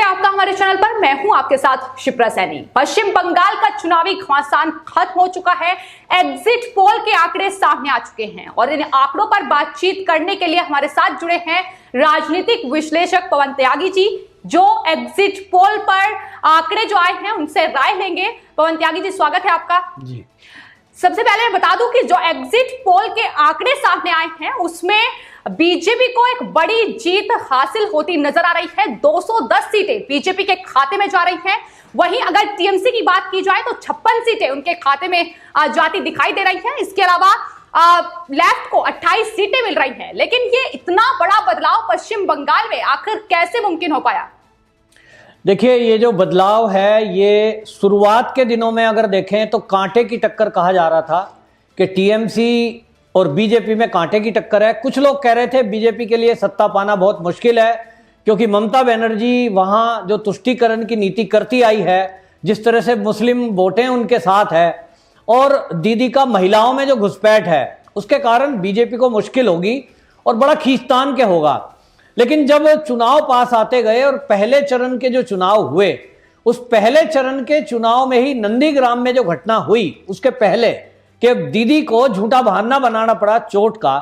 आपका हमारे चैनल पर। मैं हूं आपके साथ शिप्रा सैनी। पश्चिम बंगाल का चुनावी घमासान खत्म हो चुका है। एग्जिट पोल के आंकड़े सामने आ चुके हैं और इन आंकड़ों पर बातचीत करने के लिए हमारे साथ जुड़े हैं राजनीतिक विश्लेषक पवन त्यागी जी, जो एग्जिट पोल पर आंकड़े जो आए हैं उनसे राय लेंगे। पवन त्यागी जी, स्वागत है आपका जी। सबसे पहले मैं बता दूं कि जो एग्जिट पोल के आंकड़े सामने आए हैं उसमें बीजेपी को एक बड़ी जीत हासिल होती नजर आ रही है। 210 सीटें बीजेपी के खाते में जा रही हैं। वहीं अगर टीएमसी की बात की जाए तो 56 सीटें उनके खाते में जाती दिखाई दे रही हैं। इसके अलावा लेफ्ट को 28 सीटें मिल रही हैं। लेकिन ये इतना बड़ा बदलाव पश्चिम बंगाल में आखिर कैसे मुमकिन हो पाया? देखिए, ये जो बदलाव है ये शुरुआत के दिनों में अगर देखें तो कांटे की टक्कर कहा जा रहा था कि टीएमसी और बीजेपी में कांटे की टक्कर है। कुछ लोग कह रहे थे बीजेपी के लिए सत्ता पाना बहुत मुश्किल है, क्योंकि ममता बनर्जी वहां जो तुष्टीकरण की नीति करती आई है, जिस तरह से मुस्लिम वोटें उनके साथ है और दीदी का महिलाओं में जो घुसपैठ है, उसके कारण बीजेपी को मुश्किल होगी और बड़ा खींचतान के होगा। लेकिन जब चुनाव पास आते गए और पहले चरण के जो चुनाव हुए, उस पहले चरण के चुनाव में ही नंदीग्राम में जो घटना हुई, उसके पहले कि दीदी को झूठा बहाना बनाना पड़ा चोट का,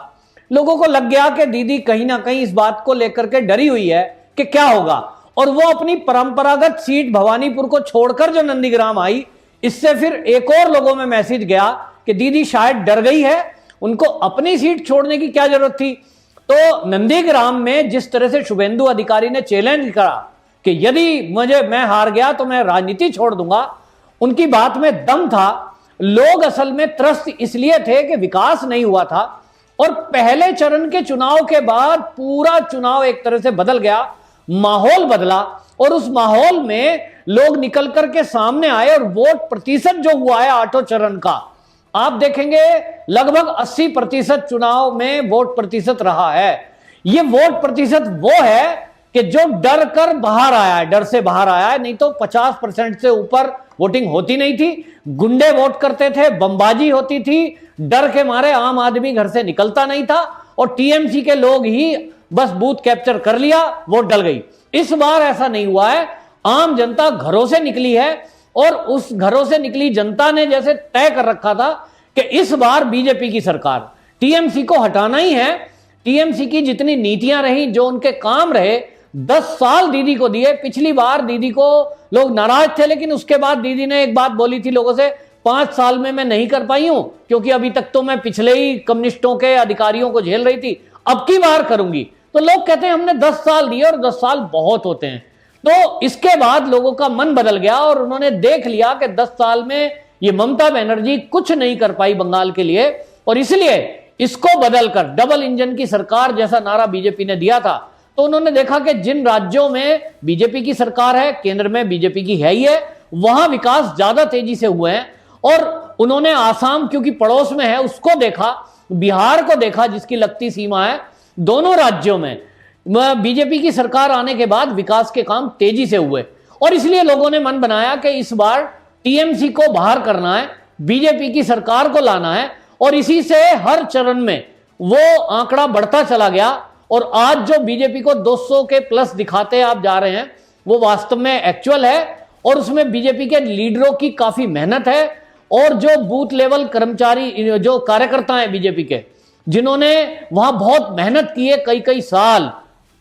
लोगों को लग गया कि दीदी कहीं ना कहीं इस बात को लेकर के डरी हुई है कि क्या होगा, और वो अपनी परंपरागत सीट भवानीपुर को छोड़कर जो नंदीग्राम आई, इससे फिर एक और लोगों में मैसेज गया कि दीदी शायद डर गई है, उनको अपनी सीट छोड़ने की क्या जरूरत थी। तो नंदीग्राम में जिस तरह से शुभेंदु अधिकारी ने चैलेंज करा कि यदि मैं हार गया तो मैं राजनीति छोड़ दूंगा, उनकी बात में दम था। लोग असल में त्रस्त इसलिए थे कि विकास नहीं हुआ था, और पहले चरण के चुनाव के बाद पूरा चुनाव एक तरह से बदल गया, माहौल बदला, और उस माहौल में लोग निकल करके सामने आए और वोट प्रतिशत जो हुआ है आठों चरण का, आप देखेंगे लगभग 80% चुनाव में वोट प्रतिशत रहा है। यह वोट प्रतिशत वो है कि जो डर कर बाहर आया है, डर से बाहर आया है, नहीं तो 50% से ऊपर वोटिंग होती नहीं थी। गुंडे वोट करते थे, बमबाजी होती थी, डर के मारे आम आदमी घर से निकलता नहीं था, और टीएमसी के लोग ही बस बूथ कैप्चर कर लिया, वोट डल गई। इस बार ऐसा नहीं हुआ है। आम जनता घरों से निकली है, और उस घरों से निकली जनता ने जैसे तय कर रखा था कि इस बार बीजेपी की सरकार, टीएमसी को हटाना ही है। टीएमसी की जितनी नीतियां रही, जो उनके काम रहे, 10 साल दीदी को दिए। पिछली बार दीदी को लोग नाराज थे, लेकिन उसके बाद दीदी ने एक बात बोली थी लोगों से, 5 साल में मैं नहीं कर पाई हूं, क्योंकि अभी तक तो मैं पिछले ही कम्युनिस्टों के अधिकारियों को झेल रही थी, अब की बार करूंगी। तो लोग कहते हैं हमने 10 साल दिए, और 10 साल बहुत होते हैं। तो इसके बाद लोगों का मन बदल गया और उन्होंने देख लिया कि 10 साल में ये ममता बनर्जी कुछ नहीं कर पाई बंगाल के लिए, और इसलिए इसको बदलकर डबल इंजन की सरकार जैसा नारा बीजेपी ने दिया था। तो उन्होंने देखा कि जिन राज्यों में बीजेपी की सरकार है, केंद्र में बीजेपी की है ही है, वहां विकास ज्यादा तेजी से हुए हैं। और उन्होंने आसाम, क्योंकि पड़ोस में है, उसको देखा, बिहार को देखा जिसकी लगती सीमा है, दोनों राज्यों में बीजेपी की सरकार आने के बाद विकास के काम तेजी से हुए। और इसलिए लोगों ने मन बनाया कि इस बार टीएमसी को बाहर करना है, बीजेपी की सरकार को लाना है, और इसी से हर चरण में वो आंकड़ा बढ़ता चला गया। और आज जो बीजेपी को 200 के प्लस दिखाते आप जा रहे हैं, वो वास्तव में एक्चुअल है, और उसमें बीजेपी के लीडरों की काफी मेहनत है, और जो बूथ लेवल कर्मचारी, जो कार्यकर्ता हैं बीजेपी के, जिन्होंने वहां बहुत मेहनत की है कई साल,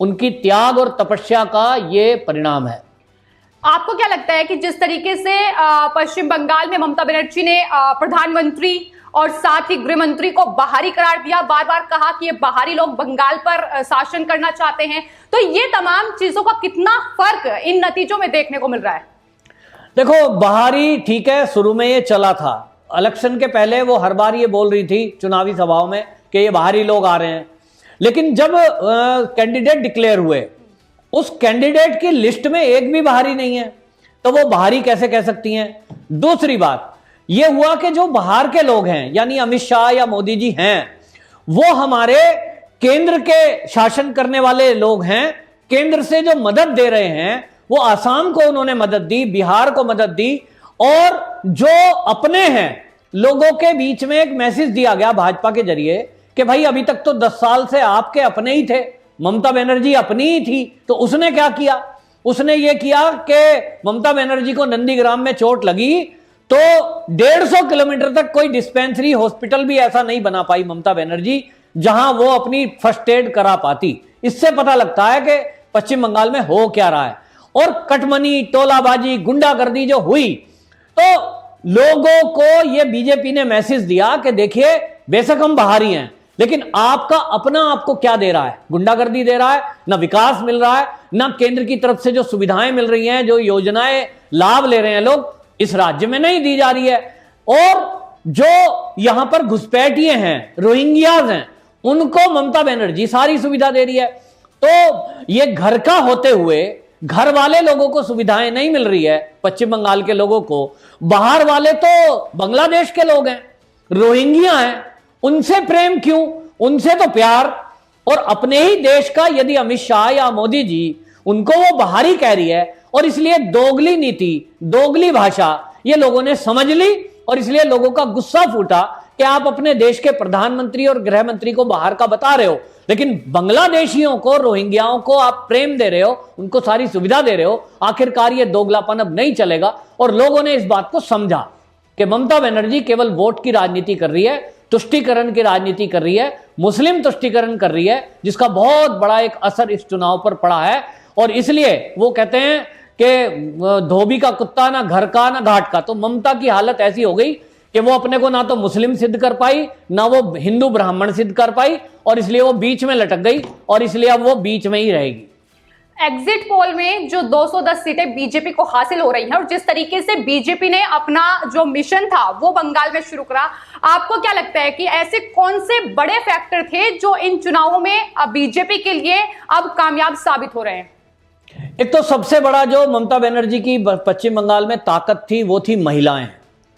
उनकी त्याग और तपस्या का ये परिणाम है। आपको क्या लगता है कि जिस तरीके से पश्चिम बंगाल में ममता बनर्जी ने प्रधानमंत्री और साथ ही गृह मंत्री को बाहरी करार दिया, बार बार कहा कि ये बाहरी लोग बंगाल पर शासन करना चाहते हैं, तो ये तमाम चीजों का कितना फर्क इन नतीजों में देखने को मिल रहा है? देखो, बाहरी ठीक है, शुरू में ये चला था, इलेक्शन के पहले वो हर बार ये बोल रही थी चुनावी सभाओं में कि ये बाहरी लोग आ रहे हैं। लेकिन जब कैंडिडेट डिक्लेयर हुए, उस कैंडिडेट की लिस्ट में एक भी बाहरी नहीं है, तो वो बाहरी कैसे कह सकती हैं? दूसरी बात ये हुआ कि जो बाहर के लोग हैं, यानी अमित शाह या मोदी जी हैं, वो हमारे केंद्र के शासन करने वाले लोग हैं। केंद्र से जो मदद दे रहे हैं, वो आसाम को उन्होंने मदद दी, बिहार को मदद दी, और जो अपने हैं लोगों के बीच में एक मैसेज दिया गया भाजपा के जरिए कि भाई अभी तक तो 10 साल से आपके अपने ही थे, ममता बनर्जी अपनी ही थी, तो उसने क्या किया? उसने ये किया कि ममता बनर्जी को नंदीग्राम में चोट लगी तो 150 किलोमीटर तक कोई डिस्पेंसरी हॉस्पिटल भी ऐसा नहीं बना पाई ममता बनर्जी जहां वो अपनी फर्स्ट एड करा पाती। इससे पता लगता है कि पश्चिम बंगाल में हो क्या रहा है। और कटमनी, टोलाबाजी, गुंडागर्दी जो हुई, तो लोगों को ये बीजेपी ने मैसेज दिया कि देखिए बेशक हम बाहरी हैं, लेकिन आपका अपना आपको क्या दे रहा है? गुंडागर्दी दे रहा है, ना विकास मिल रहा है, ना केंद्र की तरफ से जो सुविधाएं मिल रही हैं, जो योजनाएं लाभ ले रहे हैं लोग, इस राज्य में नहीं दी जा रही है। और जो यहां पर घुसपैठिए हैं, रोहिंग्याज हैं, उनको ममता बनर्जी सारी सुविधा दे रही है। तो ये घर का होते हुए घर वाले लोगों को सुविधाएं नहीं मिल रही है, पश्चिम बंगाल के लोगों को। बाहर वाले तो बांग्लादेश के लोग हैं, रोहिंग्या हैं, उनसे प्रेम क्यों, उनसे तो प्यार। और अपने ही देश का यदि अमित शाह या मोदी जी उनको वो बाहरी कह रही है, और इसलिए दोगली नीति, दोगली भाषा ये लोगों ने समझ ली, और इसलिए लोगों का गुस्सा फूटा कि आप अपने देश के प्रधानमंत्री और गृह मंत्री को बाहर का बता रहे हो, लेकिन बांग्लादेशियों को, रोहिंग्याओं को आप प्रेम दे रहे हो, उनको सारी सुविधा दे रहे हो। आखिरकार ये दोगलापन अब नहीं चलेगा। और लोगों ने इस बात को समझा कि ममता बनर्जी केवल वोट की राजनीति कर रही है, तुष्टीकरण की राजनीति कर रही है, मुस्लिम तुष्टीकरण कर रही है, जिसका बहुत बड़ा एक असर इस चुनाव पर पड़ा है। और इसलिए वो कहते हैं कि धोबी का कुत्ता ना घर का ना घाट का। तो ममता की हालत ऐसी हो गई कि वो अपने को ना तो मुस्लिम सिद्ध कर पाई, ना वो हिंदू ब्राह्मण सिद्ध कर पाई, और इसलिए वो बीच में लटक गई, और इसलिए अब वो बीच में ही रहेगी। एग्जिट पोल में जो 210 सीटें बीजेपी को हासिल हो रही हैं, और जिस तरीके से बीजेपी ने अपना जो मिशन था वो बंगाल में शुरू करा, आपको क्या लगता है कि ऐसे कौन से बड़े फैक्टर थे जो इन चुनावों में अब बीजेपी के लिए अब कामयाब साबित हो रहे हैं? एक तो सबसे बड़ा जो ममता बनर्जी की पश्चिम बंगाल में ताकत थी वो थी महिलाएं।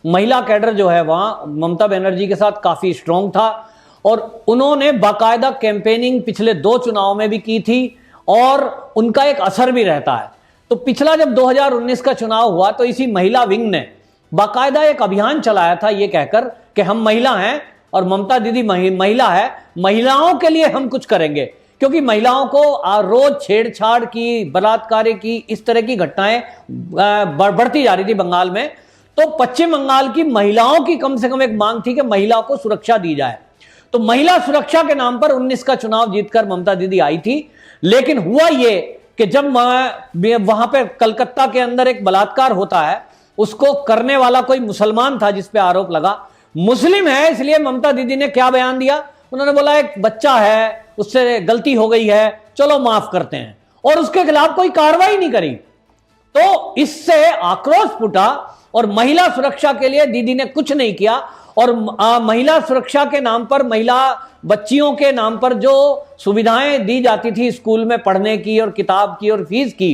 महिला कैडर जो है वहां ममता बनर्जी के साथ काफी स्ट्रांग था, और उन्होंने बाकायदा कैंपेनिंग पिछले 2 चुनाव में भी की थी, और उनका एक असर भी रहता है। तो पिछला जब 2019 का चुनाव हुआ तो इसी महिला विंग ने बाकायदा एक अभियान चलाया था ये कहकर कि हम महिला हैं और ममता दीदी महिला है, महिलाओं के लिए हम कुछ करेंगे। क्योंकि महिलाओं को रोज छेड़छाड़ की, बलात्कार की, इस तरह की घटनाएं बढ़ती जा रही थी बंगाल में। तो पश्चिम बंगाल की महिलाओं की कम से कम एक मांग थी कि महिलाओं को सुरक्षा दी जाए। तो महिला सुरक्षा के नाम पर 19 का चुनाव जीतकर ममता दीदी आई थी। लेकिन हुआ ये कि जब वहां पे कलकत्ता के अंदर एक बलात्कार होता है, उसको करने वाला कोई मुसलमान था जिस पे आरोप लगा, मुस्लिम है, इसलिए ममता दीदी ने क्या बयान दिया, उन्होंने बोला एक बच्चा है, उससे गलती हो गई है, चलो माफ करते हैं, और उसके खिलाफ कोई कार्रवाई नहीं करी। तो इससे आक्रोश फूटा, और महिला सुरक्षा के लिए दीदी ने कुछ नहीं किया। और महिला सुरक्षा के नाम पर, महिला बच्चियों के नाम पर जो सुविधाएं दी जाती थी स्कूल में पढ़ने की और किताब की और फीस की,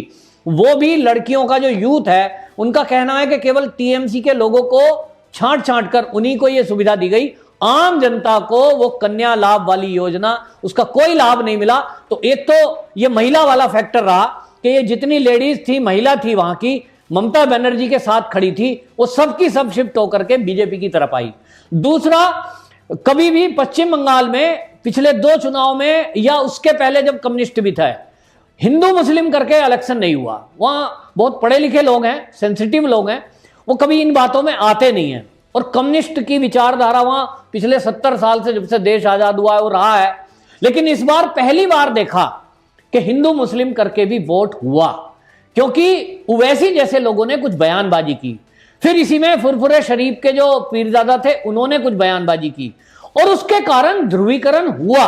वो भी लड़कियों का जो यूथ है उनका कहना है कि केवल टीएमसी के लोगों को छांट छांट कर उन्हीं को ये सुविधा दी गई, आम जनता को वो कन्या लाभ वाली योजना उसका कोई लाभ नहीं मिला। तो एक तो ये महिला वाला फैक्टर रहा कि ये जितनी लेडीज थी, महिला थी वहां की, ममता बनर्जी के साथ खड़ी थी, वो सब की सब शिफ्ट होकर के बीजेपी की तरफ आई। दूसरा, कभी भी पश्चिम बंगाल में पिछले 2 चुनाव में या उसके पहले जब कम्युनिस्ट भी था, हिंदू मुस्लिम करके इलेक्शन नहीं हुआ। वहां बहुत पढ़े लिखे लोग हैं, सेंसिटिव लोग हैं, वो कभी इन बातों में आते नहीं हैं। और कम्युनिस्ट की विचारधारा वहां पिछले 70 साल से, जब से देश आजाद हुआ है, वो रहा है। लेकिन इस बार पहली बार देखा कि हिंदू मुस्लिम करके भी वोट हुआ, क्योंकि उवैसी जैसे लोगों ने कुछ बयानबाजी की। फिर इसी में फुरफुरे शरीफ के जो पीरजादा थे उन्होंने कुछ बयानबाजी की, और उसके कारण ध्रुवीकरण हुआ।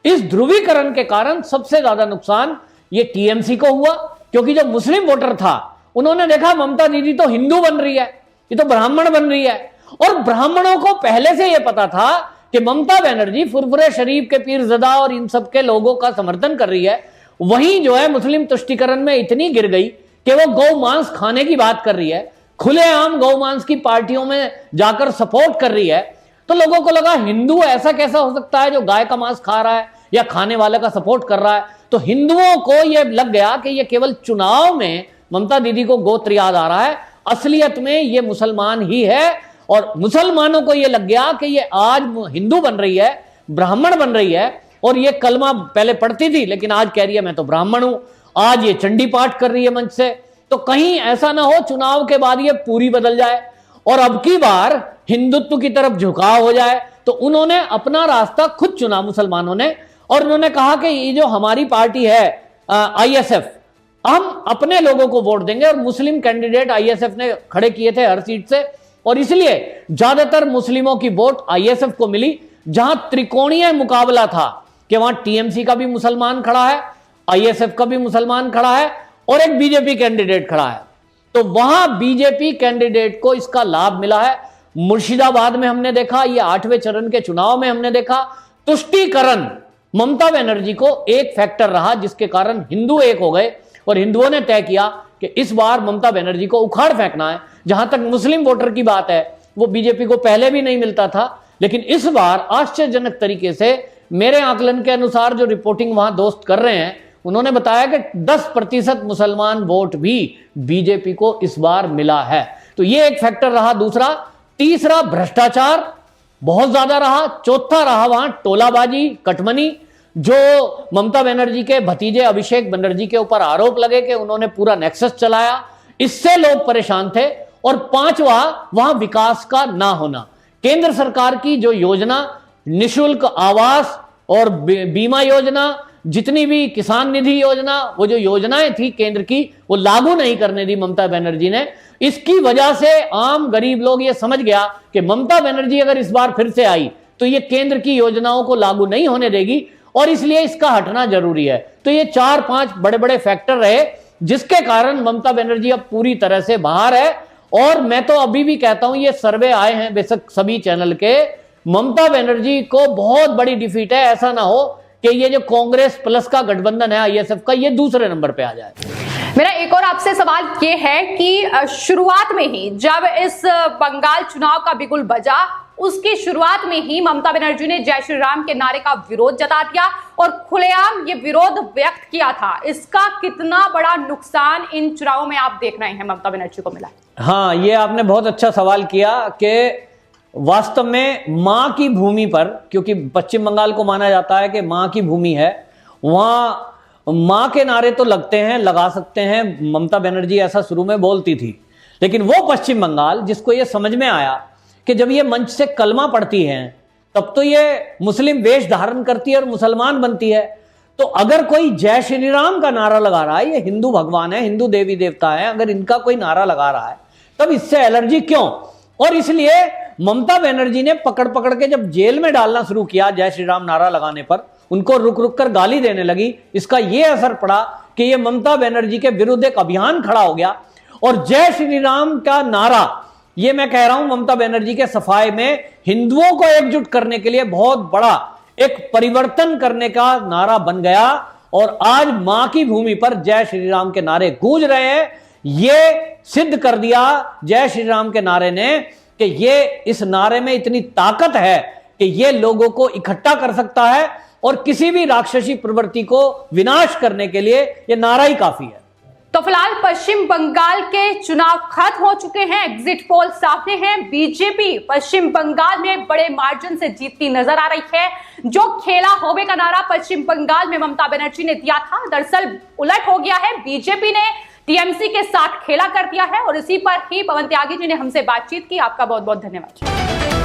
इस ध्रुवीकरण के कारण सबसे ज्यादा नुकसान ये टीएमसी को हुआ, क्योंकि जो मुस्लिम वोटर था उन्होंने देखा ममता दीदी तो हिंदू बन रही है, ये तो ब्राह्मण बन रही है। और ब्राह्मणों को पहले से यह पता था कि ममता बनर्जी फुरफुरे शरीफ के पीरजादा और इन सब के लोगों का समर्थन कर रही है। वहीं जो है मुस्लिम तुष्टीकरण में इतनी गिर गई कि वो गौ मांस खाने की बात कर रही है, खुलेआम गौ मांस की पार्टियों में जाकर सपोर्ट कर रही है। तो लोगों को लगा हिंदू ऐसा कैसा हो सकता है जो गाय का मांस खा रहा है या खाने वाले का सपोर्ट कर रहा है। तो हिंदुओं को यह लग गया कि यह केवल चुनाव में ममता दीदी को गोत्र याद आ रहा है, असलियत में ये मुसलमान ही है। और मुसलमानों को यह लग गया कि ये आज हिंदू बन रही है, ब्राह्मण बन रही है, और ये कलमा पहले पढ़ती थी लेकिन आज कह रही है मैं तो ब्राह्मण हूं। आज ये चंडी पाठ कर रही है मंच से। तो कहीं ऐसा ना हो चुनाव के बाद ये पूरी बदल जाए और अब की बार हिंदुत्व की तरफ झुकाव हो जाए। तो उन्होंने अपना रास्ता खुद चुना मुसलमानों ने, और उन्होंने कहा कि ये जो हमारी पार्टी है आईएसएफ, हम अपने लोगों को वोट देंगे। और मुस्लिम कैंडिडेट आईएसएफ ने खड़े किए थे हर सीट से, और इसलिए ज्यादातर मुस्लिमों की वोट आईएसएफ को मिली। जहां त्रिकोणीय मुकाबला था कि वहां टीएमसी का भी मुसलमान खड़ा है, आईएसएफ का भी मुसलमान खड़ा है और एक बीजेपी कैंडिडेट खड़ा है, तो वहां बीजेपी कैंडिडेट को इसका लाभ मिला है। मुर्शिदाबाद में हमने देखा, ये 8वें चरण के चुनाव में हमने देखा, तुष्टीकरण ममता बनर्जी को एक फैक्टर रहा जिसके कारण हिंदू एक हो गए और हिंदुओं ने तय किया कि इस बार ममता बनर्जी को उखाड़ फेंकना है। जहां तक मुस्लिम वोटर की बात है, वो बीजेपी को पहले भी नहीं मिलता था, लेकिन इस बार आश्चर्यजनक तरीके से मेरे आकलन के अनुसार जो रिपोर्टिंग वहां दोस्त कर रहे हैं, उन्होंने बताया कि 10% मुसलमान वोट भी बीजेपी को इस बार मिला है। तो ये एक फैक्टर रहा। दूसरा, तीसरा भ्रष्टाचार बहुत ज्यादा रहा। चौथा रहा वहां टोलाबाजी, कटमनी, जो ममता बनर्जी के भतीजे अभिषेक बनर्जी के ऊपर आरोप लगे कि उन्होंने पूरा नेक्सस चलाया, इससे लोग परेशान थे। और पांचवा, वहां विकास का ना होना। केंद्र सरकार की जो योजना, निशुल्क आवास और बीमा योजना, जितनी भी किसान निधि योजना, वो जो योजनाएं थी केंद्र की, वो लागू नहीं करने दी ममता बनर्जी ने। इसकी वजह से आम गरीब लोग ये समझ गया कि ममता बनर्जी अगर इस बार फिर से आई तो ये केंद्र की योजनाओं को लागू नहीं होने देगी, और इसलिए इसका हटना जरूरी है। तो ये 4-5 बड़े बड़े फैक्टर रहे जिसके कारण ममता बनर्जी अब पूरी तरह से बाहर है। और मैं तो अभी भी कहता हूं, ये सर्वे आए हैं बेशक सभी चैनल के, ममता बनर्जी को बहुत बड़ी डिफीट है। ऐसा ना हो कि ये जो कांग्रेस प्लस का गठबंधन है आईएसएफ का, ये दूसरे नंबर पे आ जाए। मेरा एक और आपसे सवाल ये है कि शुरुआत में ही जब इस बंगाल चुनाव का बिगुल बजा, उसकी शुरुआत में ही ममता बनर्जी ने जय श्री राम के नारे का विरोध जता दिया और खुलेआम ये विरोध व्यक्त किया था। इसका कितना बड़ा नुकसान इन चुनावों में आप देख रहे हैं ममता बनर्जी को मिला? हाँ, ये आपने बहुत अच्छा सवाल किया कि वास्तव में मां की भूमि पर, क्योंकि पश्चिम बंगाल को माना जाता है कि मां की भूमि है, वहां मां के नारे तो लगते हैं, लगा सकते हैं। ममता बनर्जी ऐसा शुरू में बोलती थी, लेकिन वो पश्चिम बंगाल जिसको ये समझ में आया कि जब ये मंच से कलमा पढ़ती हैं तब तो ये मुस्लिम वेश धारण करती है और मुसलमान बनती है। तो अगर कोई जय श्री राम का नारा लगा रहा है, ये हिंदू भगवान है, हिंदू देवी देवता है, अगर इनका कोई नारा लगा रहा है तब इससे एलर्जी क्यों? और इसलिए ममता बनर्जी ने पकड़ पकड़ के जब जेल में डालना शुरू किया जय श्री राम नारा लगाने पर, उनको रुक रुक कर गाली देने लगी। इसका यह असर पड़ा कि यह ममता बनर्जी के विरुद्ध एक अभियान खड़ा हो गया। और जय श्री राम का नारा, ये मैं कह रहा हूं, ममता बनर्जी के सफाए में हिंदुओं को एकजुट करने के लिए बहुत बड़ा एक परिवर्तन करने का नारा बन गया। और आज मां की भूमि पर जय श्री राम के नारे गूंज रहे हैं। ये सिद्ध कर दिया जय श्री राम के नारे ने कि ये इस नारे में इतनी ताकत है कि ये लोगों को इकट्ठा कर सकता है और किसी भी राक्षसी प्रवृत्ति को विनाश करने के लिए ये नारा ही काफी है। तो फिलहाल पश्चिम बंगाल के चुनाव खत्म हो चुके हैं, एग्जिट पोल सामने हैं। बीजेपी पश्चिम बंगाल में बड़े मार्जिन से जीतती नजर आ रही है। जो खेला होवे का नारा पश्चिम बंगाल में ममता बनर्जी ने दिया था, दरअसल उलट हो गया है। बीजेपी ने टीएमसी के साथ खेला कर दिया है और इसी पर ही पवन त्यागी जी ने हमसे बातचीत की। आपका बहुत बहुत धन्यवाद।